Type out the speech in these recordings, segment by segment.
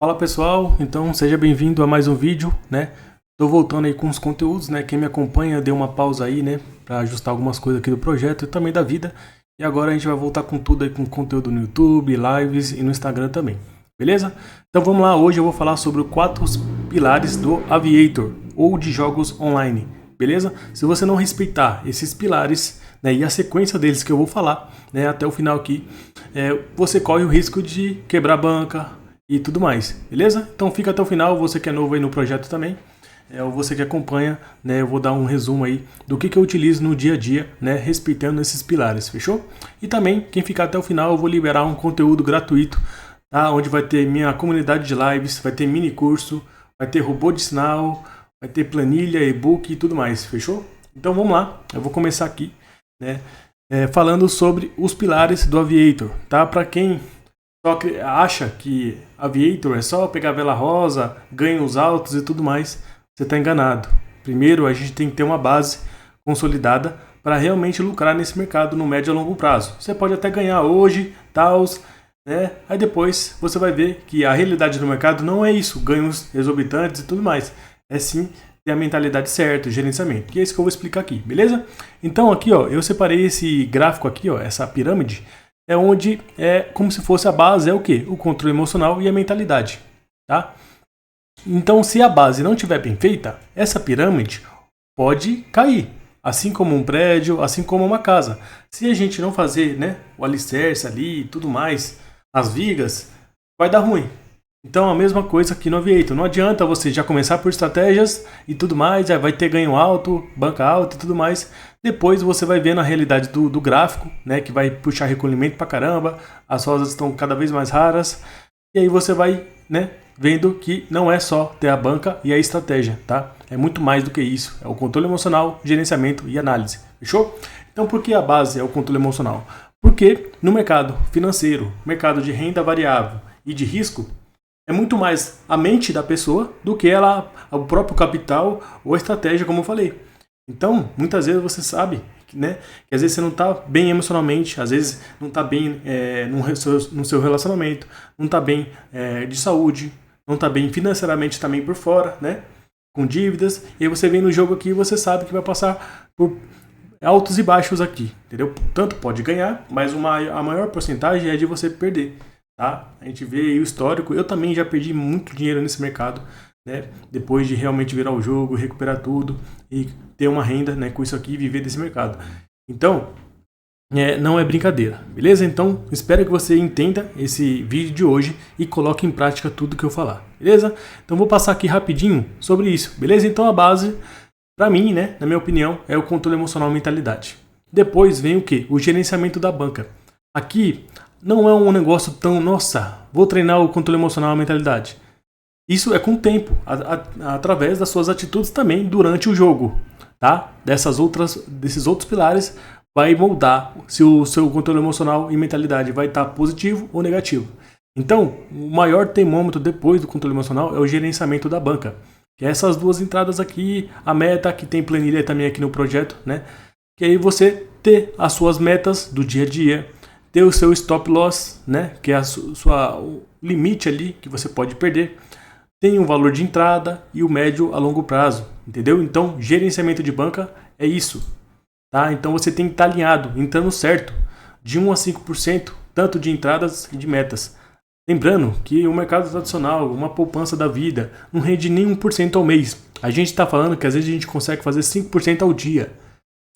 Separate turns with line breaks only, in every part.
Fala pessoal, então seja bem-vindo a mais um vídeo, né? Tô voltando aí com os conteúdos, né? Quem me acompanha deu uma pausa aí, né? Pra ajustar algumas coisas aqui do projeto e também da vida. E agora a gente vai voltar com tudo aí, com conteúdo no YouTube, lives e no Instagram também, beleza? Então vamos lá, hoje eu vou falar sobre os 4 pilares do Aviator, ou de jogos online, beleza? Se você não respeitar esses pilares, né, e a sequência deles que eu vou falar, né, até o final aqui, você corre o risco de quebrar banca e tudo mais, beleza? Então fica até o final, você que é novo aí no projeto também, ou você que acompanha, né, eu vou dar um resumo aí do que eu utilizo no dia a dia, né, respeitando esses pilares, fechou? E também, quem ficar até o final, eu vou liberar um conteúdo gratuito, tá? Onde vai ter minha comunidade de lives, vai ter mini curso, vai ter robô de sinal, vai ter planilha, e-book e tudo mais, fechou? Então vamos lá, eu vou começar aqui, né, falando sobre os pilares do Aviator, tá? Para quem só acha que Aviator é só pegar a vela rosa, ganhos altos e tudo mais, você está enganado. Primeiro, a gente tem que ter uma base consolidada para realmente lucrar nesse mercado no médio e longo prazo. Você pode até ganhar hoje, tal, né? Aí depois você vai ver que a realidade do mercado não é isso, ganhos exorbitantes e tudo mais. É sim ter a mentalidade certa, o gerenciamento. Que é isso que eu vou explicar aqui, beleza? Então aqui, ó, eu separei esse gráfico aqui, ó, essa pirâmide, é onde é como se fosse a base, é o quê? O controle emocional e a mentalidade, tá? Então, se a base não estiver bem feita, essa pirâmide pode cair, assim como um prédio, assim como uma casa. Se a gente não fazer, né, o alicerce ali e tudo mais, as vigas, vai dar ruim. Então, a mesma coisa aqui no Aviator. Não adianta você já começar por estratégias e tudo mais, já vai ter ganho alto, banca alta e tudo mais. Depois você vai ver na realidade do gráfico, né, que vai puxar recolhimento pra caramba, as rosas estão cada vez mais raras. E aí você vai, né, vendo que não é só ter a banca e a estratégia, tá? É muito mais do que isso. É o controle emocional, gerenciamento e análise. Fechou? Então, por que a base é o controle emocional? Porque no mercado financeiro, mercado de renda variável e de risco, é muito mais a mente da pessoa do que o próprio capital ou a estratégia, como eu falei. Então, muitas vezes você sabe, né, que às vezes você não está bem emocionalmente, às vezes não está bem no seu relacionamento, não está bem de saúde, não está bem financeiramente também por fora, né, com dívidas, e aí você vem no jogo aqui e você sabe que vai passar por altos e baixos aqui, entendeu? Tanto pode ganhar, mas a maior porcentagem é de você perder, tá? A gente vê aí o histórico, eu também já perdi muito dinheiro nesse mercado, né, depois de realmente virar o jogo, recuperar tudo e ter uma renda, né, com isso aqui e viver desse mercado. Então, não é brincadeira, beleza? Então, espero que você entenda esse vídeo de hoje e coloque em prática tudo que eu falar, beleza? Então, vou passar aqui rapidinho sobre isso, beleza? Então, a base, para mim, né, na minha opinião, é o controle emocional e mentalidade. Depois vem o quê? O gerenciamento da banca. Aqui não é um negócio tão, nossa, vou treinar o controle emocional e a mentalidade. Isso é com o tempo, através das suas atitudes também durante o jogo, tá? Desses outros pilares vai moldar se o seu controle emocional e mentalidade vai estar positivo ou negativo. Então, o maior termômetro depois do controle emocional é o gerenciamento da banca, que é essas duas entradas aqui, a meta que tem planilha também aqui no projeto, né? Que aí você ter as suas metas do dia a dia, ter o seu stop loss, né? Que é o limite ali que você pode perder. Tem um valor de entrada e o médio a longo prazo, entendeu? Então, gerenciamento de banca é isso, tá? Então, você tem que estar alinhado, entrando certo, de 1 a 5%, tanto de entradas e de metas. Lembrando que o mercado tradicional, uma poupança da vida, não rende nem 1% ao mês. A gente está falando que às vezes a gente consegue fazer 5% ao dia.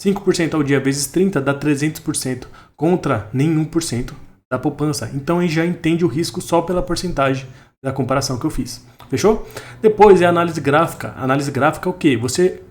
5% ao dia vezes 30 dá 300%, contra nem 1% da poupança. Então, a gente já entende o risco só pela porcentagem da comparação que eu fiz. Fechou? Depois é a análise gráfica. Análise gráfica é o quê? Você,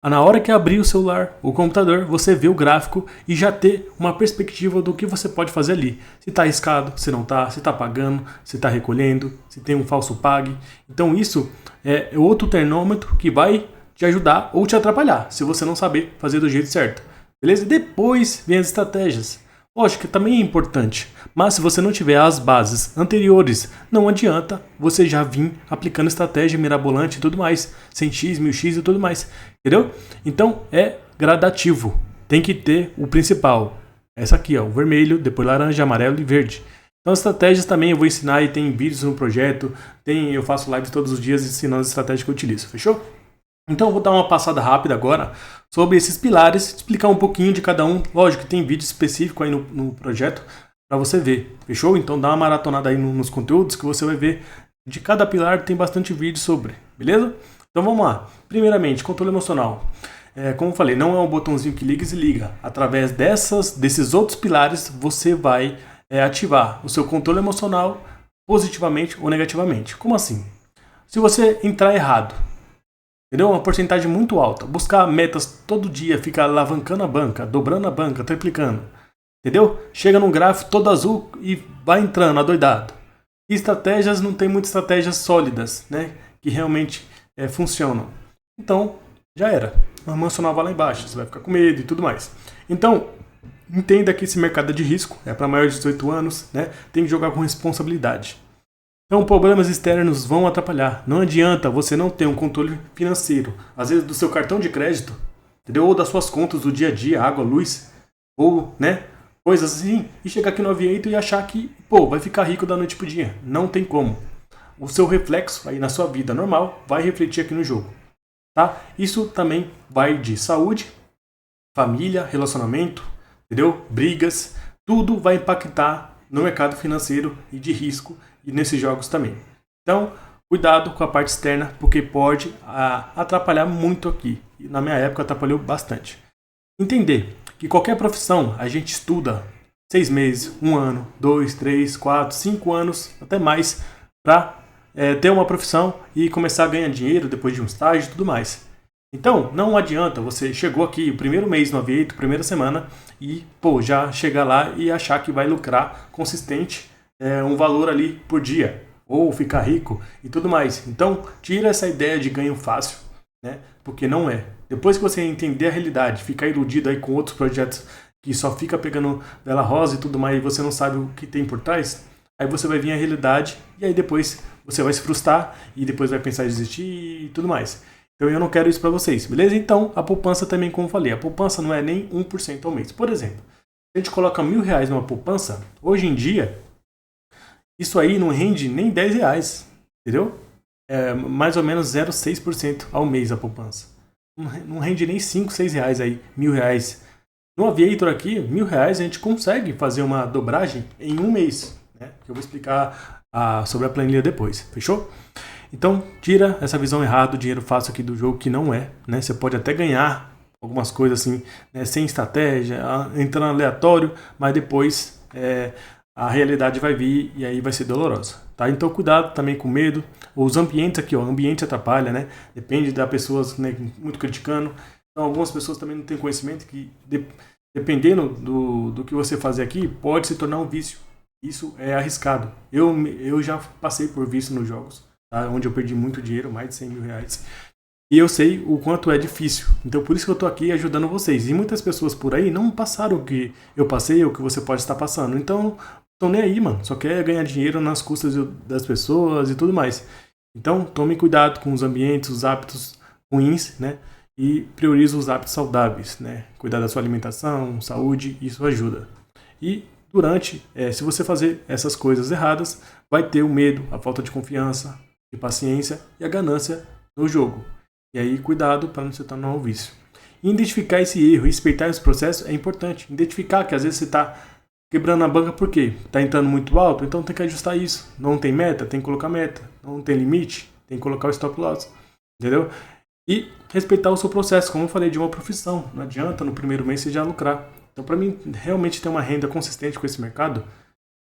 na hora que abrir o celular, o computador, você vê o gráfico e já ter uma perspectiva do que você pode fazer ali. Se está arriscado, se não está, se está pagando, se está recolhendo, se tem um falso pague. Então isso é outro termômetro que vai te ajudar ou te atrapalhar, se você não saber fazer do jeito certo. Beleza? Depois vem as estratégias. Lógico que também é importante, mas se você não tiver as bases anteriores, não adianta você já vir aplicando estratégia mirabolante e tudo mais, 100x, 1000x e tudo mais, entendeu? Então é gradativo, tem que ter o principal, essa aqui, ó, o vermelho, depois laranja, amarelo e verde. Então, estratégias também eu vou ensinar e tem vídeos no projeto, eu faço lives todos os dias ensinando as estratégias que eu utilizo, fechou? Então eu vou dar uma passada rápida agora sobre esses pilares, explicar um pouquinho de cada um. Lógico que tem vídeo específico aí no projeto para você ver, fechou? Então dá uma maratonada aí nos conteúdos que você vai ver. De cada pilar tem bastante vídeo sobre, beleza? Então vamos lá. Primeiramente, controle emocional. Como eu falei, não é um botãozinho que liga e desliga. Através desses outros pilares, você vai ativar o seu controle emocional positivamente ou negativamente. Como assim? Se você entrar errado, entendeu? Uma porcentagem muito alta. Buscar metas todo dia, ficar alavancando a banca, dobrando a banca, triplicando. Entendeu? Chega num gráfico todo azul e vai entrando, adoidado. E estratégias, não tem muitas estratégias sólidas, né? Que realmente funcionam. Então, já era. O emocional vai lá embaixo, você vai ficar com medo e tudo mais. Então, entenda que esse mercado é de risco, é para maiores de 18 anos, né? Tem que jogar com responsabilidade. Então, problemas externos vão atrapalhar. Não adianta você não ter um controle financeiro, às vezes do seu cartão de crédito, entendeu? Ou das suas contas do dia a dia, água, luz, ou, né, coisas assim, e chegar aqui no Aviator e achar que, pô, vai ficar rico da noite pro dia. Não tem como. O seu reflexo aí na sua vida normal vai refletir aqui no jogo, tá? Isso também vai de saúde, família, relacionamento, entendeu? Brigas, tudo vai impactar no mercado financeiro e de risco e nesses jogos também. Então, cuidado com a parte externa, porque pode atrapalhar muito aqui. E na minha época atrapalhou bastante. Entender que qualquer profissão a gente estuda 6 meses, 1 ano, 2, 3, 4, 5 anos, até mais, para ter uma profissão e começar a ganhar dinheiro depois de um estágio e tudo mais. Então, não adianta você chegou aqui o primeiro mês no Aviator, primeira semana, e pô, já chegar lá e achar que vai lucrar consistente um valor ali por dia, ou ficar rico e tudo mais. Então, tira essa ideia de ganho fácil, né? Porque não é. Depois que você entender a realidade, ficar iludido aí com outros projetos que só fica pegando vela rosa e tudo mais, e você não sabe o que tem por trás, aí você vai vir a realidade e aí depois você vai se frustrar e depois vai pensar em desistir e tudo mais. Então eu não quero isso para vocês, beleza? Então a poupança também, como eu falei, a poupança não é nem 1% ao mês. Por exemplo, se a gente coloca R$1.000 numa poupança, hoje em dia, isso aí não rende nem R$10, entendeu? É mais ou menos 0,6% ao mês a poupança. Não rende nem 5, 6 reais aí, R$1.000. No Aviator aqui, R$1.000 a gente consegue fazer uma dobragem em um mês, né? Que eu vou explicar sobre a planilha depois, fechou? Então, tira essa visão errada do dinheiro fácil aqui do jogo, que não é, né? Você pode até ganhar algumas coisas assim, né? Sem estratégia, entrando aleatório, mas depois a realidade vai vir e aí vai ser dolorosa, tá? Então, cuidado também com medo. Os ambientes aqui, ó, o ambiente atrapalha, né? Depende da pessoa, né, muito criticando. Então, algumas pessoas também não têm conhecimento que, dependendo do que você fazer aqui, pode se tornar um vício. Isso é arriscado. Eu já passei por vício nos jogos, tá? Onde eu perdi muito dinheiro, mais de R$100.000. E eu sei o quanto é difícil. Então por isso que eu tô aqui ajudando vocês. E muitas pessoas por aí não passaram o que eu passei ou o que você pode estar passando. Então, estão nem aí, mano. Só quer ganhar dinheiro nas custas das pessoas e tudo mais. Então, tome cuidado com os ambientes, os hábitos ruins, né? E priorize os hábitos saudáveis, né? Cuidar da sua alimentação, saúde, isso ajuda. E se você fazer essas coisas erradas, vai ter o medo, a falta de confiança, de paciência e a ganância no jogo. E aí, cuidado para não se tornar um vício. Identificar esse erro e respeitar esse processo é importante. Identificar que às vezes você está quebrando a banca por quê? Está entrando muito alto, então tem que ajustar isso. Não tem meta? Tem que colocar meta. Não tem limite? Tem que colocar o stop loss. Entendeu? E respeitar o seu processo, como eu falei, de uma profissão. Não adianta no primeiro mês você já lucrar. Então, para mim, realmente ter uma renda consistente com esse mercado,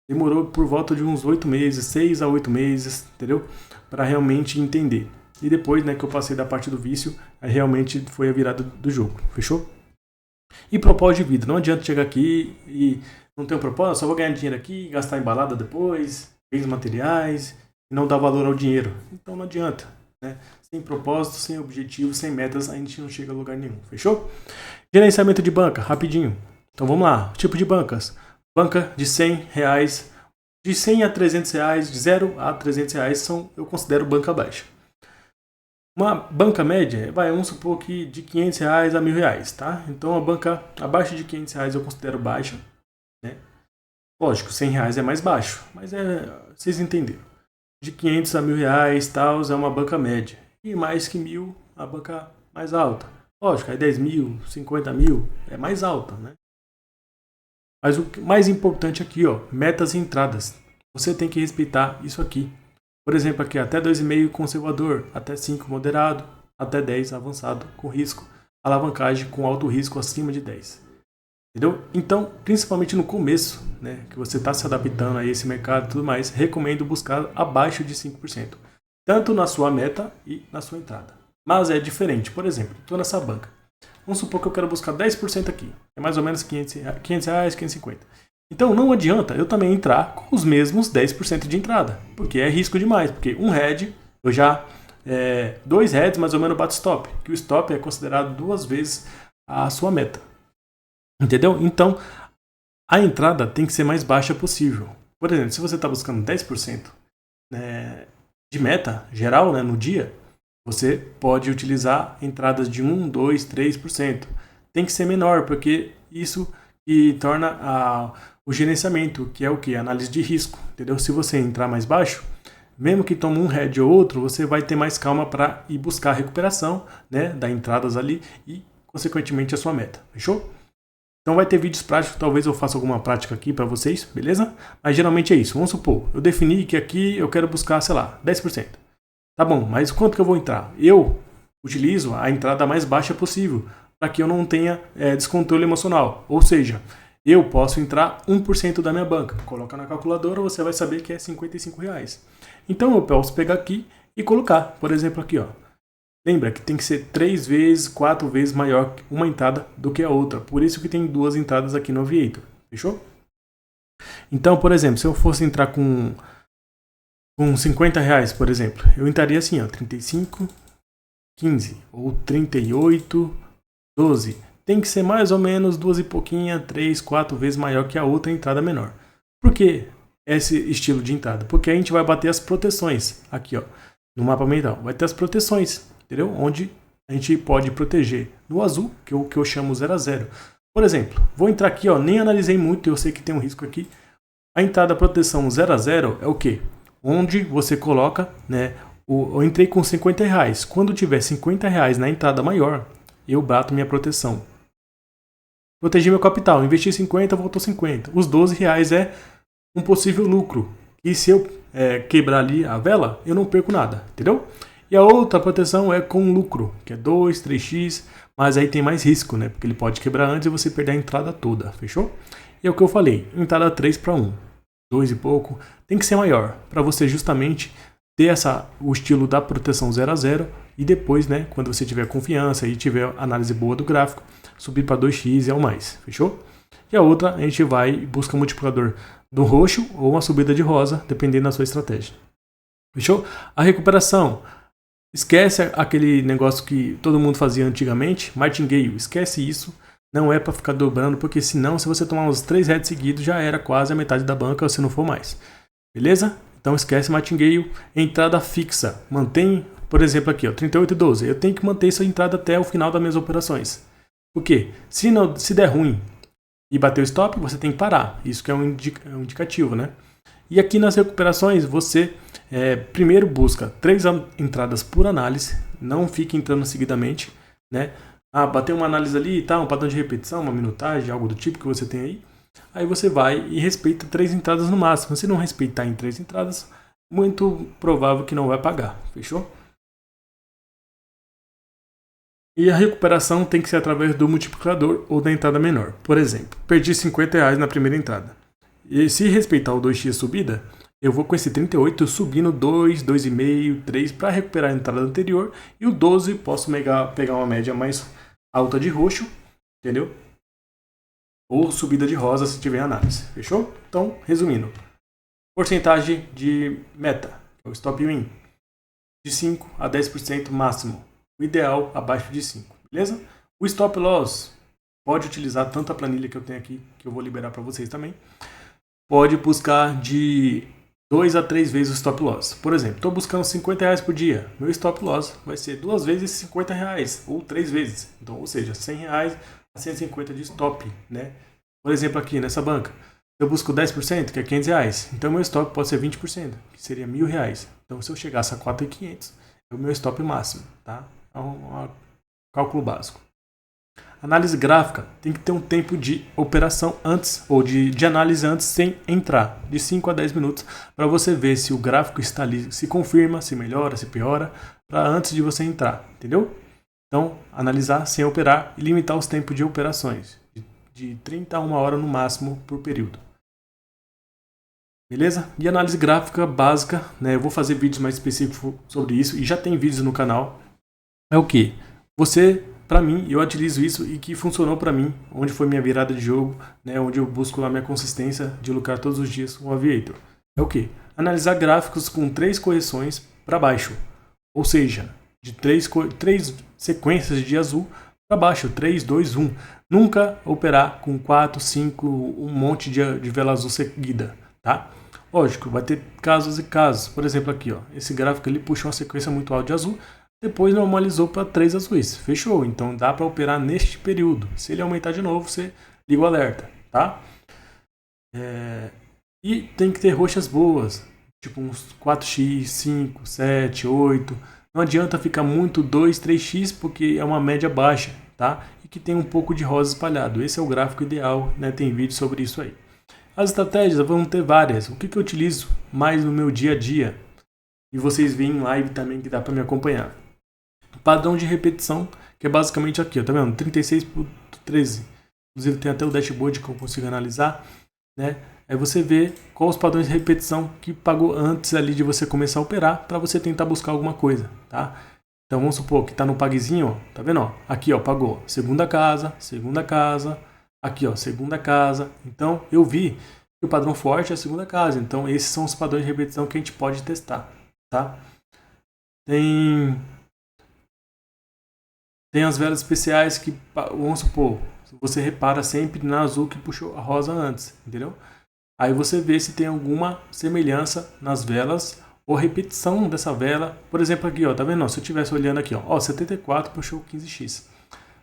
demorou por volta de uns 8 meses, 6 a 8 meses, entendeu? Para realmente entender. E depois, né, que eu passei da parte do vício, aí realmente foi a virada do jogo, fechou? E propósito de vida, não adianta chegar aqui e não ter um propósito, só vou ganhar dinheiro aqui, gastar em balada depois, bens materiais, e não dar valor ao dinheiro. Então não adianta, né? Sem propósito, sem objetivo, sem metas, a gente não chega a lugar nenhum, fechou? Gerenciamento de banca, rapidinho. Então vamos lá, tipo de bancas. Banca de R$100, de 100 a R$300, de 0 a R$300 eu considero banca baixa. Uma banca média, vamos supor que de R$500 a R$1.000, tá? Então a banca abaixo de R$500 eu considero baixa, né? Lógico, R$ 100 é mais baixo, mas vocês entenderam. De 500 a R$ 1.000, tal, é uma banca média. E mais que 1.000, a banca mais alta. Lógico, aí 10 mil, 50 mil, é mais alta, né? Mas o mais importante aqui, ó, metas e entradas. Você tem que respeitar isso aqui. Por exemplo, aqui até 2,5 conservador, até 5 moderado, até 10 avançado com risco, alavancagem com alto risco acima de 10. Entendeu? Então, principalmente no começo, né, que você está se adaptando a esse mercado e tudo mais, recomendo buscar abaixo de 5%. Tanto na sua meta e na sua entrada. Mas é diferente. Por exemplo, estou nessa banca. Vamos supor que eu quero buscar 10% aqui. É mais ou menos R$ 500, 550. Então não adianta eu também entrar com os mesmos 10% de entrada. Porque é risco demais. Porque um head, eu já... 2 heads mais ou menos bate stop. Que o stop é considerado 2 vezes a sua meta. Entendeu? Então a entrada tem que ser mais baixa possível. Por exemplo, se você está buscando 10% de meta geral, né, no dia, você pode utilizar entradas de 1, 2, 3%. Tem que ser menor, porque isso que torna o gerenciamento, que é o que? Análise de risco. Entendeu? Se você entrar mais baixo, mesmo que tome um head ou outro, você vai ter mais calma para ir buscar a recuperação, né, das entradas ali e, consequentemente, a sua meta. Fechou? Então vai ter vídeos práticos, talvez eu faça alguma prática aqui para vocês, beleza? Mas geralmente é isso. Vamos supor, eu defini que aqui eu quero buscar, sei lá, 10%. Tá bom, mas quanto que eu vou entrar? Eu utilizo a entrada mais baixa possível, para que eu não tenha descontrole emocional. Ou seja, eu posso entrar 1% da minha banca. Coloca na calculadora, você vai saber que é R$ 55. Então eu posso pegar aqui e colocar, por exemplo, aqui, ó. Lembra que tem que ser 3 vezes, 4 vezes maior uma entrada do que a outra. Por isso que tem 2 entradas aqui no Aviator. Fechou? Então, por exemplo, se eu fosse entrar com R$ 50, por exemplo, eu entraria assim, ó, 35, 15 ou 38, 12. Tem que ser mais ou menos 2 e pouquinha, 3, 4 vezes maior que a outra entrada menor. Por que esse estilo de entrada? Porque a gente vai bater as proteções aqui, ó, no mapa mental. Vai ter as proteções, entendeu? Onde a gente pode proteger no azul, que é o que eu chamo 0 a 0. Por exemplo, vou entrar aqui, ó, nem analisei muito, eu sei que tem um risco aqui. A entrada proteção 0 a 0 é o quê? Onde você coloca, né? Eu entrei com R$ 50. Quando tiver R$ 50 na entrada maior, eu bato minha proteção. Protegi meu capital, investi 50, voltou 50. Os R$ 12 é um possível lucro. E se eu quebrar ali a vela, eu não perco nada, entendeu? E a outra proteção é com lucro, que é 2, 3x, mas aí tem mais risco, né? Porque ele pode quebrar antes e você perder a entrada toda, fechou? E é o que eu falei, entrada 3 para 1, 2 e pouco, tem que ser maior, para você justamente ter o estilo da proteção 0 a 0 e depois, né, quando você tiver confiança e tiver análise boa do gráfico, subir para 2x e ao mais, fechou? E a outra, a gente vai e busca um multiplicador do roxo ou uma subida de rosa, dependendo da sua estratégia. Fechou? A recuperação. Esquece aquele negócio que todo mundo fazia antigamente, martingale, esquece isso. Não é para ficar dobrando, porque senão, se você tomar uns 3 heads seguidos, já era quase a metade da banca, se não for mais. Beleza? Então esquece martingale. Entrada fixa. Mantém, por exemplo, aqui, ó, 38,12. Eu tenho que manter essa entrada até o final das minhas operações. Por quê? Se der ruim e bater o stop, você tem que parar. Isso que é um indicativo, né? E aqui nas recuperações, você primeiro busca 3 entradas por análise. Não fique entrando seguidamente, né? Bateu uma análise ali e tal, um padrão de repetição, uma minutagem, algo do tipo que você tem aí. Aí você vai e respeita 3 entradas no máximo. Se não respeitar em 3 entradas, muito provável que não vai pagar. Fechou? E a recuperação tem que ser através do multiplicador ou da entrada menor. Por exemplo, perdi R$ 50 na primeira entrada. E se respeitar o 2x subida, eu vou com esse 38 subindo 2, 2,5, 3 para recuperar a entrada anterior. E o 12 posso pegar uma média mais alta de roxo, entendeu? Ou subida de rosa se tiver análise. Fechou? Então, resumindo. Porcentagem de meta, o stop win, de 5 a 10% máximo. O ideal abaixo de 5, beleza? O stop loss, pode utilizar tanto a planilha que eu tenho aqui, que eu vou liberar para vocês também. Pode buscar de 2 a 3 vezes o stop loss. Por exemplo, estou buscando R$ 50 por dia. Meu stop loss vai ser 2 vezes R$ 50 ou 3 vezes. Então, ou seja, R$ 100 a 150 de stop, né? Por exemplo, aqui nessa banca, Eu busco 10%, que é R$500. Então meu stop pode ser 20%, que seria R$1.000. Então se eu chegasse a 4.500, é o meu stop máximo, tá? É um cálculo básico. Análise gráfica tem que ter um tempo de operação antes, ou de análise antes, sem entrar, de 5 a 10 minutos, para você ver se o gráfico está ali, se confirma, se melhora, se piora, para antes de você entrar, entendeu? Então, analisar sem operar e limitar os tempos de operações, de 30 a 1 hora no máximo por período. Beleza? E análise gráfica básica, né? Eu vou fazer vídeos mais específicos sobre isso, e já tem vídeos no canal. É o que? Para mim, eu utilizo isso e que funcionou para mim, onde foi minha virada de jogo, né, onde eu busco a minha consistência de lucrar todos os dias com o Aviator. É o que? Analisar gráficos com 3 correções para baixo, ou seja, de 3 sequências de azul para baixo, 3, 2, 1. Nunca operar com 4, 5, um monte de vela azul seguida, tá? Lógico, vai ter casos e casos. Por exemplo, aqui, ó, esse gráfico ele puxa uma sequência muito alta de azul, depois normalizou para 3 azuis. Fechou, então dá para operar neste período. Se ele aumentar de novo, você liga o alerta, tá? E tem que ter roxas boas, tipo uns 4x, 5, 7, 8. Não adianta ficar muito 2, 3x, porque é uma média baixa, tá? E que tem um pouco de rosa espalhado. Esse é o gráfico ideal, né? Tem vídeo sobre isso aí. As estratégias vão ter várias. O que eu utilizo mais no meu dia a dia? E vocês veem em live também que dá para me acompanhar. Padrão de repetição, que é basicamente aqui, ó, tá vendo? 36.13. Inclusive tem até o dashboard que eu consigo analisar, né? Aí você vê quais os padrões de repetição que pagou antes ali de você começar a operar, para você tentar buscar alguma coisa, tá? Então vamos supor que tá no pagzinho, ó, tá vendo? Ó? Aqui, ó, pagou segunda casa, aqui, ó, segunda casa. Então eu vi que o padrão forte é a segunda casa. Então esses são os padrões de repetição que a gente pode testar, tá? Tem as velas especiais que, vamos supor, você repara sempre na azul que puxou a rosa antes, entendeu? Aí você vê se tem alguma semelhança nas velas ou repetição dessa vela. Por exemplo, aqui, ó, tá vendo? Se eu estivesse olhando aqui, ó, 74 puxou 15x.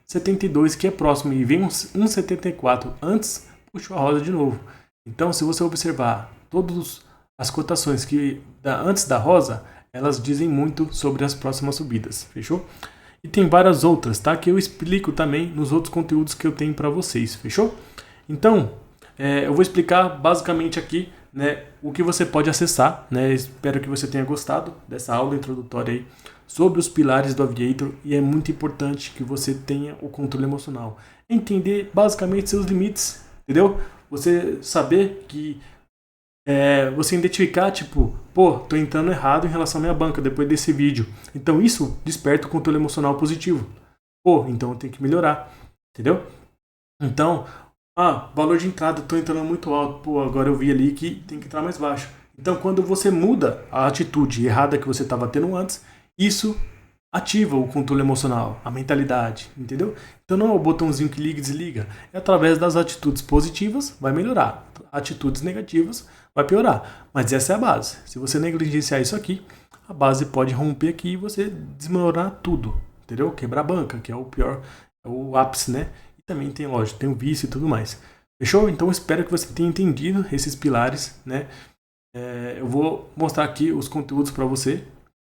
72, que é próximo, e vem um 74 antes, puxou a rosa de novo. Então, se você observar todas as cotações que antes da rosa, elas dizem muito sobre as próximas subidas, fechou? E tem várias outras, tá? Que eu explico também nos outros conteúdos que eu tenho para vocês, fechou? Então, eu vou explicar basicamente aqui, né, o que você pode acessar, né? Espero que você tenha gostado dessa aula introdutória aí sobre os pilares do Aviator, e é muito importante que você tenha o controle emocional. Entender basicamente seus limites, entendeu? Você saber que você identificar, tipo, pô, tô entrando errado em relação à minha banca depois desse vídeo. Então isso desperta o controle emocional positivo. Pô, então eu tenho que melhorar, entendeu? Então, valor de entrada, tô entrando muito alto. Pô, agora eu vi ali que tem que entrar mais baixo. Então quando você muda a atitude errada que você estava tendo antes, isso ativa o controle emocional, a mentalidade, entendeu? Então não é o botãozinho que liga e desliga. É através das atitudes positivas, vai melhorar. Atitudes negativas, vai piorar. Mas essa é a base. Se você negligenciar isso aqui, a base pode romper aqui e você desmoronar tudo, entendeu? Quebrar a banca, que é o pior, é o ápice, né? E também tem, lógico, tem o vício e tudo mais. Fechou? Então espero que você tenha entendido esses pilares, né? Eu vou mostrar aqui os conteúdos para você.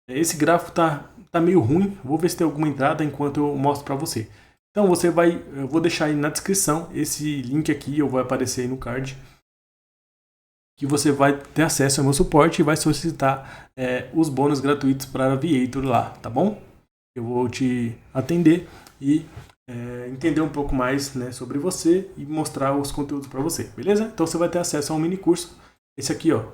Esse gráfico tá meio ruim, vou ver se tem alguma entrada enquanto eu mostro para você. Então eu vou deixar aí na descrição esse link aqui, eu vou aparecer aí no card, que você vai ter acesso ao meu suporte e vai solicitar os bônus gratuitos para Aviator lá, tá bom? Eu vou te atender e entender um pouco mais, né, sobre você e mostrar os conteúdos para você, beleza? Então você vai ter acesso a um mini curso, esse aqui, ó,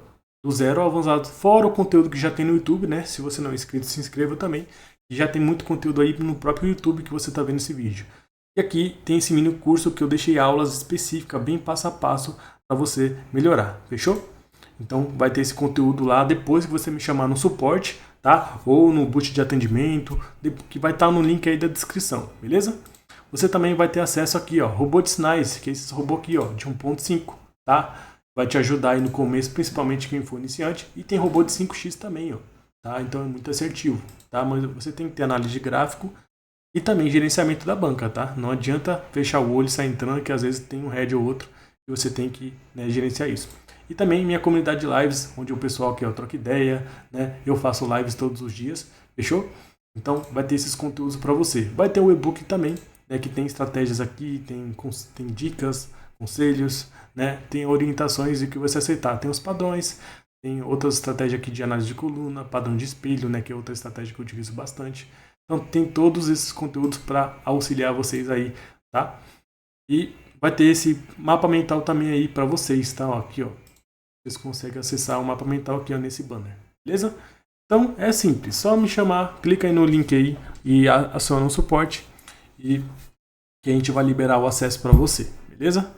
do zero ao avançado, fora o conteúdo que já tem no YouTube, né? Se você não é inscrito, se inscreva também. E já tem muito conteúdo aí no próprio YouTube que você está vendo esse vídeo. E aqui tem esse mini curso que eu deixei aulas específicas, bem passo a passo, para você melhorar, fechou? Então vai ter esse conteúdo lá depois que você me chamar no suporte, tá? Ou no bot de atendimento, que vai estar no link aí da descrição, beleza? Você também vai ter acesso aqui, ó, robô de sinais, que é esse robô aqui, ó, de 1.5, tá? Vai te ajudar aí no começo, principalmente quem for iniciante. E tem robô de 5x também, ó, tá? Então é muito assertivo, tá? Mas você tem que ter análise de gráfico e também gerenciamento da banca, tá? Não adianta fechar o olho e sair entrando, que às vezes tem um head ou outro e você tem que, né, gerenciar isso. E também minha comunidade de lives, onde o pessoal aqui, ó, troca ideia, né? Eu faço lives todos os dias, fechou? Então vai ter esses conteúdos para você. Vai ter o e-book também, né, que tem estratégias aqui, tem dicas, conselhos, né? Tem orientações de que você aceitar. Tem os padrões, tem outras estratégias aqui de análise de coluna, padrão de espelho, né, que é outra estratégia que eu utilizo bastante. Então tem todos esses conteúdos para auxiliar vocês aí, tá? E vai ter esse mapa mental também aí para vocês, tá? Ó, aqui, ó. Vocês conseguem acessar o mapa mental aqui, ó, nesse banner, beleza? Então é simples, só me chamar, clica aí no link aí e aciona o suporte e que a gente vai liberar o acesso para você, beleza?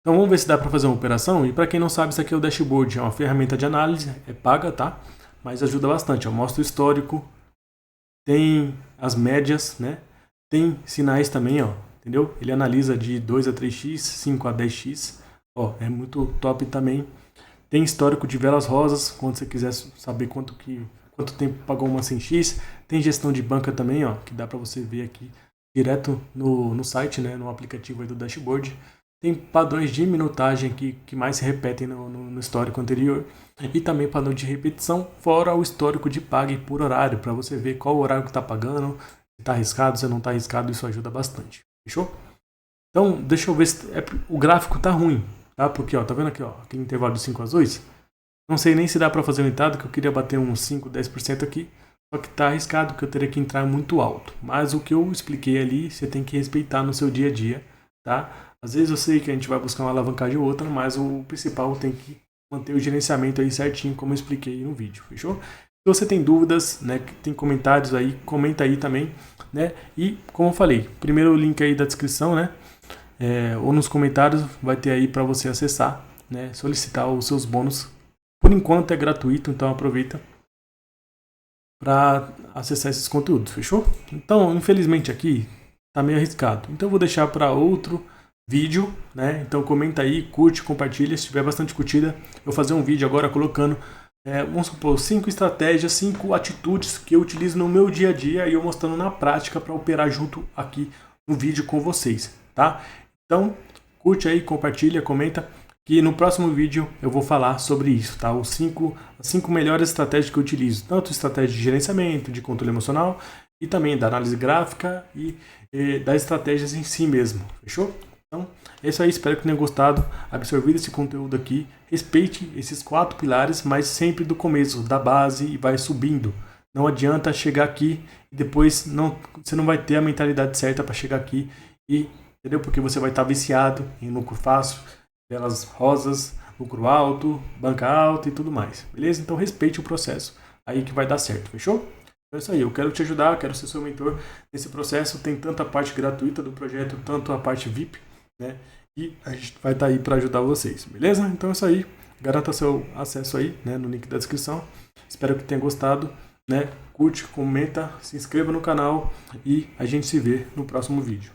Então vamos ver se dá para fazer uma operação. E para quem não sabe, isso aqui é o dashboard, é uma ferramenta de análise, é paga, tá? Mas ajuda bastante, ó, mostra o histórico, tem as médias, né? Tem sinais também, ó, entendeu? Ele analisa de 2 a 3x, 5 a 10x, ó, é muito top também. Tem histórico de velas rosas, quando você quiser saber quanto tempo pagou uma 100x. Tem gestão de banca também, ó, que dá para você ver aqui direto no site, né, no aplicativo aí do dashboard. Tem padrões de minutagem que mais se repetem no histórico anterior. E também padrão de repetição, fora o histórico de pague por horário, para você ver qual horário que está pagando, se está arriscado, se não está arriscado, isso ajuda bastante. Fechou? Então, deixa eu ver se o gráfico tá ruim, tá? Porque, ó, tá vendo aqui, ó, aquele intervalo de 5 azuis? Não sei nem se dá para fazer um entrada, que eu queria bater uns 5, 10% aqui, só que tá arriscado, que eu teria que entrar muito alto. Mas o que eu expliquei ali, você tem que respeitar no seu dia a dia, tá? Às vezes eu sei que a gente vai buscar uma alavancagem ou outra, mas o principal tem que manter o gerenciamento aí certinho, como eu expliquei no vídeo, fechou? Se você tem dúvidas, né, tem comentários aí, comenta aí também, né? E como eu falei, primeiro o link aí da descrição, né? Ou nos comentários vai ter aí para você acessar, né? Solicitar os seus bônus. Por enquanto é gratuito, então aproveita para acessar esses conteúdos, fechou? Então, infelizmente aqui tá meio arriscado. Então eu vou deixar para outro vídeo, né? Então comenta aí, curte, compartilha. Se tiver bastante curtida, eu vou fazer um vídeo agora colocando, vamos supor, 5 estratégias, 5 atitudes que eu utilizo no meu dia a dia e eu mostrando na prática para operar junto aqui no vídeo com vocês, tá? Então curte aí, compartilha, comenta, que no próximo vídeo eu vou falar sobre isso, tá? As 5 melhores estratégias que eu utilizo, tanto estratégia de gerenciamento, de controle emocional e também da análise gráfica e das estratégias em si mesmo, fechou? Então, é isso aí, espero que tenham gostado, absorvido esse conteúdo aqui, respeite esses 4 pilares, mas sempre do começo, da base e vai subindo. Não adianta chegar aqui e depois você não vai ter a mentalidade certa para chegar aqui, entendeu? Porque você vai estar viciado em lucro fácil, velas rosas, lucro alto, banca alta e tudo mais, beleza? Então respeite o processo aí que vai dar certo, fechou? Então é isso aí, eu quero te ajudar, quero ser seu mentor nesse processo, tem tanto a parte gratuita do projeto, tanto a parte VIP, né? E a gente vai estar aí para ajudar vocês, beleza? Então é isso aí, garanta seu acesso aí, né, no link da descrição. Espero que tenha gostado, né? Curte, comenta, se inscreva no canal e a gente se vê no próximo vídeo.